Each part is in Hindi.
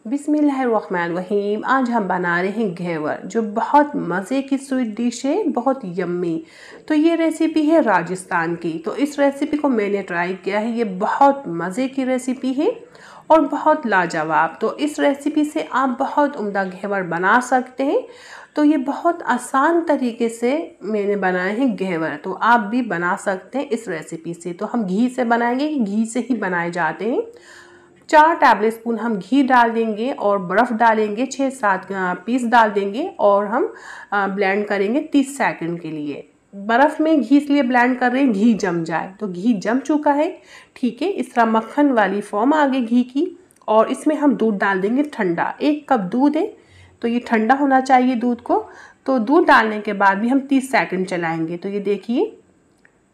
बिस्मिल्लाहिर्रहमानिर्रहीम। आज हम बना रहे हैं घेवर, जो बहुत मज़े की स्वीट डिश है, बहुत यम्मी। तो ये रेसिपी है राजस्थान की। तो इस रेसिपी को मैंने ट्राई किया है, ये बहुत मज़े की रेसिपी है और बहुत लाजवाब। तो इस रेसिपी से आप बहुत उम्दा घेवर बना सकते हैं। तो ये बहुत आसान तरीके से मैंने बनाए हैं घेवर, तो आप भी बना सकते हैं इस रेसिपी से। तो हम घी से बनाएंगे, घी से ही बनाए जाते हैं। 4 टेबल स्पून हम घी डाल देंगे और बर्फ़ डालेंगे, 6-7 पीस डाल देंगे और हम ब्लेंड करेंगे 30 सेकंड के लिए। बर्फ़ में घी इसलिए ब्लेंड कर रहे हैं, घी जम जाए। तो घी जम चुका है, ठीक है। इस तरह मक्खन वाली फॉर्म आ गई घी की। और इसमें हम दूध डाल देंगे ठंडा। 1 कप दूध है, तो ये ठंडा होना चाहिए दूध को। तो दूध डालने के बाद भी हम 30 सेकंड चलाएंगे। तो ये देखिए,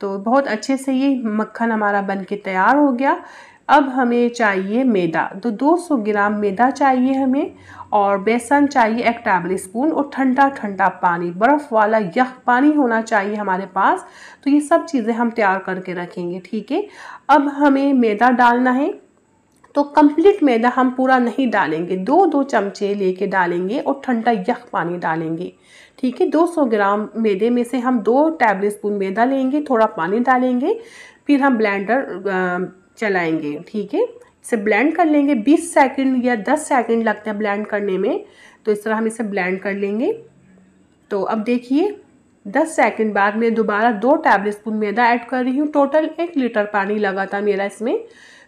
तो बहुत अच्छे से ये मक्खन हमारा बन के तैयार हो गया। अब हमें चाहिए मैदा, तो 200 ग्राम मैदा चाहिए हमें। और बेसन चाहिए 1 टेबल स्पून और ठंडा ठंडा पानी, बर्फ़ वाला यख पानी होना चाहिए हमारे पास। तो ये सब चीज़ें हम तैयार करके रखेंगे, ठीक है। अब हमें मैदा डालना है, तो कंप्लीट मैदा हम पूरा नहीं डालेंगे, 2-2 चमचे लेके डालेंगे और ठंडा यख पानी डालेंगे, ठीक है। 200 ग्राम मैदे में से हम 2 टेबल स्पून मैदा लेंगे, थोड़ा पानी डालेंगे, फिर हम ब्लेंडर चलाएंगे, ठीक है। इसे ब्लेंड कर लेंगे। 20 सेकंड या 10 सेकंड लगते हैं ब्लेंड करने में। तो इस तरह हम इसे ब्लेंड कर लेंगे। तो अब देखिए, 10 सेकंड बाद मैं दोबारा 2 टेबल स्पून मैदा ऐड कर रही हूँ। टोटल 1 लीटर पानी लगा था मेरा इसमें।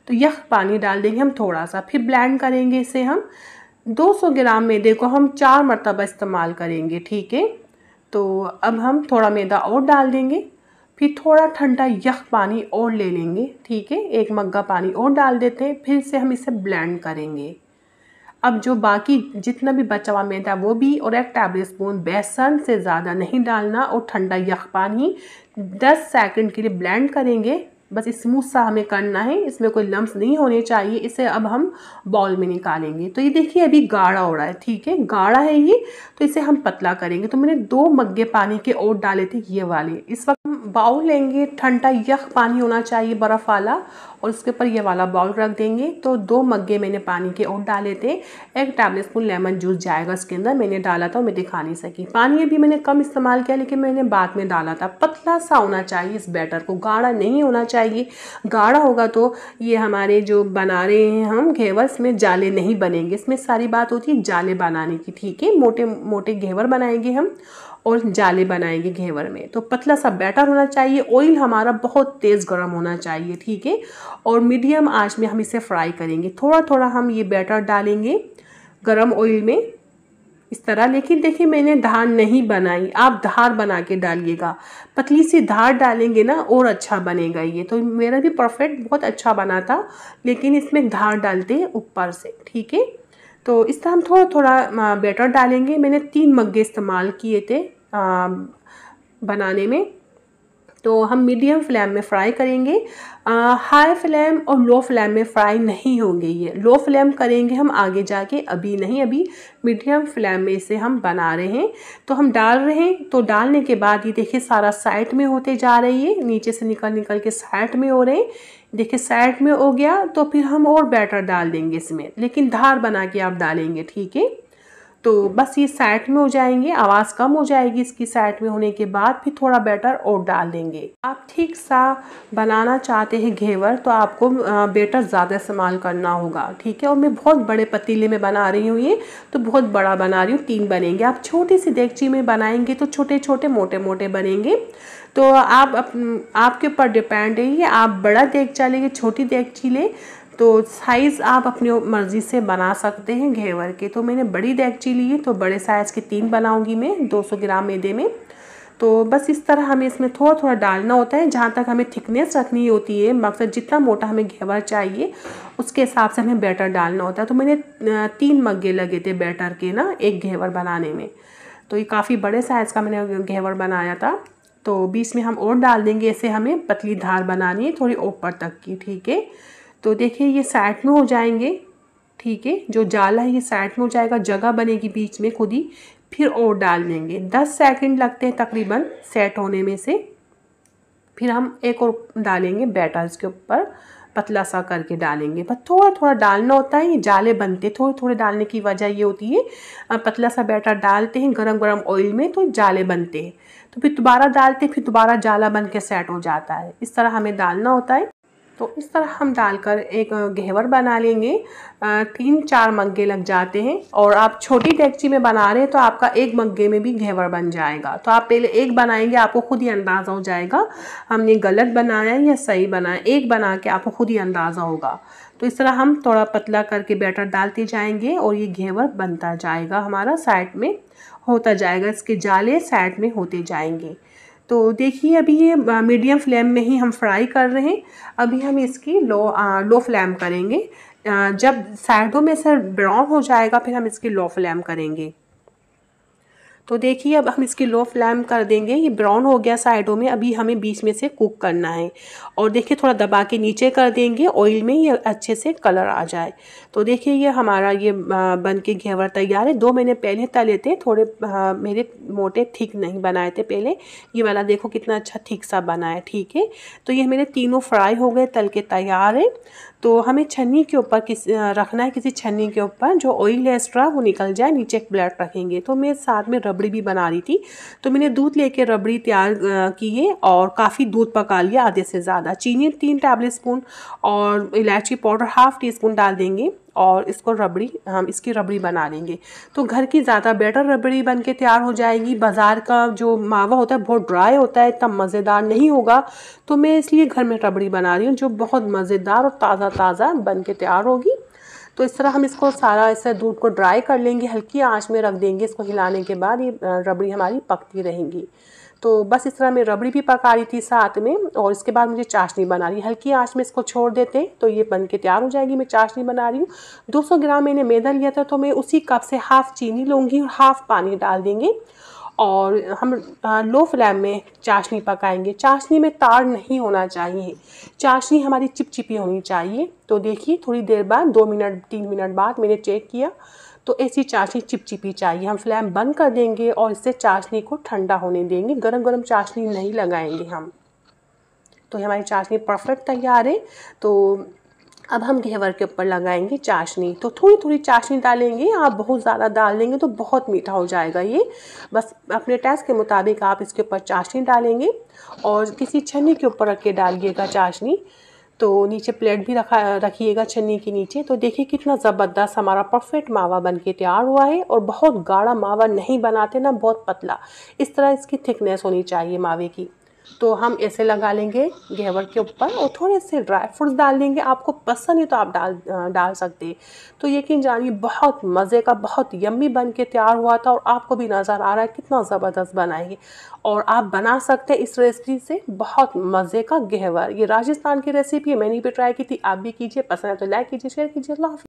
तो यह पानी डाल देंगे हम थोड़ा सा, फिर ब्लेंड करेंगे इसे हम। 200 ग्राम मैदे को हम 4 मरतबा इस्तेमाल करेंगे, ठीक है। तो अब हम थोड़ा मैदा और डाल देंगे, फिर थोड़ा ठंडा यख पानी और ले लेंगे, ठीक है। 1 मग्गा पानी और डाल देते हैं, फिर से हम इसे ब्लेंड करेंगे। अब जो बाकी जितना भी बचा हुआ मैदा वो भी, और 1 टेबल स्पून बेसन से ज़्यादा नहीं डालना, और ठंडा यख पानी 10 सेकंड के लिए ब्लेंड करेंगे। बस स्मूथ सा हमें करना है, इसमें कोई लम्स नहीं होने चाहिए। इसे अब हम बाउल में निकालेंगे। तो ये देखिए अभी गाढ़ा हो रहा है, ठीक है, गाढ़ा है ये। तो इसे हम पतला करेंगे। तो मैंने 2 मग्गे पानी के और डाले थे, ये वाले। इस वक्त हम बाउल लेंगे, ठंडा यख पानी होना चाहिए बर्फ़ वाला, और उसके ऊपर ये वाला बाउल रख देंगे। तो 2 मग्गे मैंने पानी के और डाले थे। 1 टेबल स्पून लेमन जूस जाएगा इसके अंदर, मैंने डाला था, मैं दिखा नहीं सकी। पानी अभी मैंने कम इस्तेमाल किया, लेकिन मैंने बाद में डाला था। पतला सा होना चाहिए इस बैटर को, गाढ़ा नहीं होना चाहिए। गाढ़ा होगा तो ये हमारे जो बना रहे हैं हम घेवर, इसमें जाले नहीं बनेंगे। इसमें सारी बात होती है जाले बनाने की, ठीक है। मोटे मोटे घेवर बनाएंगे हम और जाले बनाएंगे घेवर में। तो पतला सा बैटर होना चाहिए। ऑयल हमारा बहुत तेज़ गर्म होना चाहिए, ठीक है। और मीडियम आंच में हम इसे फ्राई करेंगे। थोड़ा थोड़ा हम ये बैटर डालेंगे गरम ऑयल में, इस तरह। लेकिन देखिए मैंने धार नहीं बनाई, आप धार बना के डालिएगा। पतली सी धार डालेंगे ना और अच्छा बनेगा ये। तो मेरा भी परफेक्ट बहुत अच्छा बना था, लेकिन इसमें धार डालते हैं ऊपर से, ठीक है। तो इस तरह हम थोड़ा थोड़ा बैटर डालेंगे। मैंने 3 मग्गे इस्तेमाल किए थे बनाने में। तो हम मीडियम फ्लेम में फ्राई करेंगे। हाई फ्लेम और लो फ्लेम में फ्राई नहीं होंगे ये। लो फ्लेम करेंगे हम आगे जाके, अभी नहीं। अभी मीडियम फ्लेम में इसे हम बना रहे हैं। तो हम डाल रहे हैं। तो डालने के बाद ये देखिए सारा साइड में होते जा रही है, नीचे से निकल निकल के साइड में हो रहे हैं। देखिए साइड में हो गया। तो फिर हम और बैटर डाल देंगे इसमें, लेकिन धार बना के आप डालेंगे, ठीक है। तो बस ये साइड में हो जाएंगे, आवाज़ कम हो जाएगी इसकी साइड में होने के बाद। फिर थोड़ा बैटर और डाल देंगे। आप ठीक सा बनाना चाहते हैं घेवर, तो आपको बैटर ज़्यादा इस्तेमाल करना होगा, ठीक है। और मैं बहुत बड़े पतीले में बना रही हूँ ये, तो बहुत बड़ा बना रही हूँ, 3 बनेंगे। आप छोटी सी देगची में बनाएंगे तो छोटे छोटे मोटे मोटे बनेंगे। तो आपके ऊपर डिपेंड है ये, आप बड़ा देगचा लेंगे, छोटी देगची ले, तो साइज़ आप अपनी मर्ज़ी से बना सकते हैं घेवर के। तो मैंने बड़ी देगची ली है, तो बड़े साइज़ के 3 बनाऊंगी मैं 200 ग्राम मैदे में। तो बस इस तरह हमें इसमें थोड़ा थोड़ा डालना होता है, जहाँ तक हमें थिकनेस रखनी होती है। मकसद जितना मोटा हमें घेवर चाहिए उसके हिसाब से हमें बैटर डालना होता है। तो मैंने 3 मग्गे लगे थे बैटर के ना, एक घेवर बनाने में। तो ये काफ़ी बड़े साइज़ का मैंने घेवर बनाया था। तो बीच में हम और डाल देंगे। ऐसे हमें पतली धार बनानी है, थोड़ी ऊपर तक की, ठीक है। तो देखिए ये साइड में हो जाएंगे, ठीक है। जो जाला है ये साइड में हो जाएगा, जगह बनेगी बीच में खुद ही। फिर और डाल देंगे। 10 सेकंड लगते हैं तकरीबन सेट होने में से। फिर हम एक और डालेंगे बैटर इसके ऊपर, पतला सा करके डालेंगे, बस थोड़ा थोड़ा डालना होता है। ये जाले बनते थोड़े थोड़े डालने की वजह ये होती है, पतला सा बैटर डालते हैं गरम गरम ऑयल में तो जाले बनते हैं, तो फिर दोबारा डालते फिर दोबारा जाला बन के सेट हो जाता है। इस तरह हमें डालना होता है। तो इस तरह हम डालकर एक घेवर बना लेंगे। 3-4 मग्गे लग जाते हैं, और आप छोटी डेगची में बना रहे हैं तो आपका एक मग्गे में भी घेवर बन जाएगा। तो आप पहले एक बनाएंगे, आपको खुद ही अंदाज़ा हो जाएगा हमने गलत बनाया है या सही बनाया। एक बना के आपको खुद ही अंदाज़ा होगा। तो इस तरह हम थोड़ा पतला करके बैटर डालते जाएंगे और ये घेवर बनता जाएगा, हमारा साइड में होता जाएगा, इसके जाले साइड में होते जाएंगे। तो देखिए अभी ये मीडियम फ्लेम में ही हम फ्राई कर रहे हैं। अभी हम इसकी लो फ्लेम करेंगे। जब साइडों में से ब्राउन हो जाएगा फिर हम इसकी लो फ्लेम करेंगे। तो देखिए अब हम इसकी लो फ्लेम कर देंगे। ये ब्राउन हो गया साइडों में, अभी हमें बीच में से कुक करना है। और देखिए थोड़ा दबा के नीचे कर देंगे ऑयल में, ये अच्छे से कलर आ जाए। तो देखिए ये हमारा ये बन के घेवर तैयार है। 2 महीने पहले तले थे, थोड़े मेरे मोटे थिक नहीं बनाए थे पहले। ये वाला देखो कितना अच्छा थिक सा बना है, ठीक है। तो ये मेरे तीनों फ्राई हो गए, तल के तैयार है। तो हमें छन्नी के ऊपर रखना है, किसी छन्नी के ऊपर जो ऑयल है एक्स्ट्रा वो निकल जाए, नीचे एक प्लेट रखेंगे। तो मैं साथ में रबड़ी भी बना रही थी, तो मैंने दूध लेके रबड़ी तैयार की है और काफ़ी दूध पका लिया, आधे से ज़्यादा। चीनी 3 टेबल स्पून और इलायची पाउडर ½ टीस्पून डाल देंगे और इसको हम इसकी रबड़ी बना लेंगे। तो घर की ज़्यादा बेटर रबड़ी बन के तैयार हो जाएगी। बाज़ार का जो मावा होता है बहुत ड्राई होता है, इतना मज़ेदार नहीं होगा। तो मैं इसलिए घर में रबड़ी बना रही हूँ जो बहुत मज़ेदार और ताज़ा ताज़ा बन के तैयार होगी। तो इस तरह हम इसको सारा ऐसे दूध को ड्राई कर लेंगे, हल्की आंच में रख देंगे। इसको हिलाने के बाद ये रबड़ी हमारी पकती रहेंगी। तो बस इस तरह मैं रबड़ी भी पका रही थी साथ में, और इसके बाद मुझे चाशनी बना रही। हल्की आंच में इसको छोड़ देते हैं तो ये बन के तैयार हो जाएगी। मैं चाशनी बना रही हूँ। 200 ग्राम मैंने मैदा लिया था, तो मैं उसी कप से ½ चीनी लूँगी और ½ पानी डाल देंगे। और हम लो फ्लेम में चाशनी पकाएंगे। चाशनी में तार नहीं होना चाहिए, चाशनी हमारी चिपचिपी होनी चाहिए। तो देखिए थोड़ी देर बाद 2 मिनट 3 मिनट बाद मैंने चेक किया तो ऐसी चाशनी चिपचिपी चाहिए। हम फ्लेम बंद कर देंगे और इससे चाशनी को ठंडा होने देंगे, गरम गरम चाशनी नहीं लगाएंगे हम। तो हमारी चाशनी परफेक्ट तैयार है। तो अब हम घेवर के ऊपर लगाएंगे चाशनी। तो थोड़ी थोड़ी चाशनी डालेंगे, आप बहुत ज़्यादा डाल देंगे तो बहुत मीठा हो जाएगा ये। बस अपने टेस्ट के मुताबिक आप इसके ऊपर चाशनी डालेंगे और किसी छन्नी के ऊपर रख के डालिएगा चाशनी। तो नीचे प्लेट भी रखिएगा छन्नी के नीचे। तो देखिए कितना ज़बरदस्त हमारा परफेक्ट मावा बन के तैयार हुआ है। और बहुत गाढ़ा मावा नहीं बनाते ना, बहुत पतला, इस तरह इसकी थिकनेस होनी चाहिए मावे की। तो हम ऐसे लगा लेंगे घेवर के ऊपर और थोड़े से ड्राई फ्रूट्स डाल देंगे। आपको पसंद है तो आप डाल सकते हैं। तो यकीन जानिए बहुत मज़े का, बहुत यम्मी बन के तैयार हुआ था और आपको भी नज़र आ रहा है कितना ज़बरदस्त बनाएंगे। और आप बना सकते हैं इस रेसिपी से बहुत मज़े का घेवर। ये राजस्थान की रेसिपी है, मैंने भी ट्राई की थी, आप भी कीजिए। पसंद है तो लाइक कीजिए, शेयर कीजिए। अल्लाह हाफ़िज़।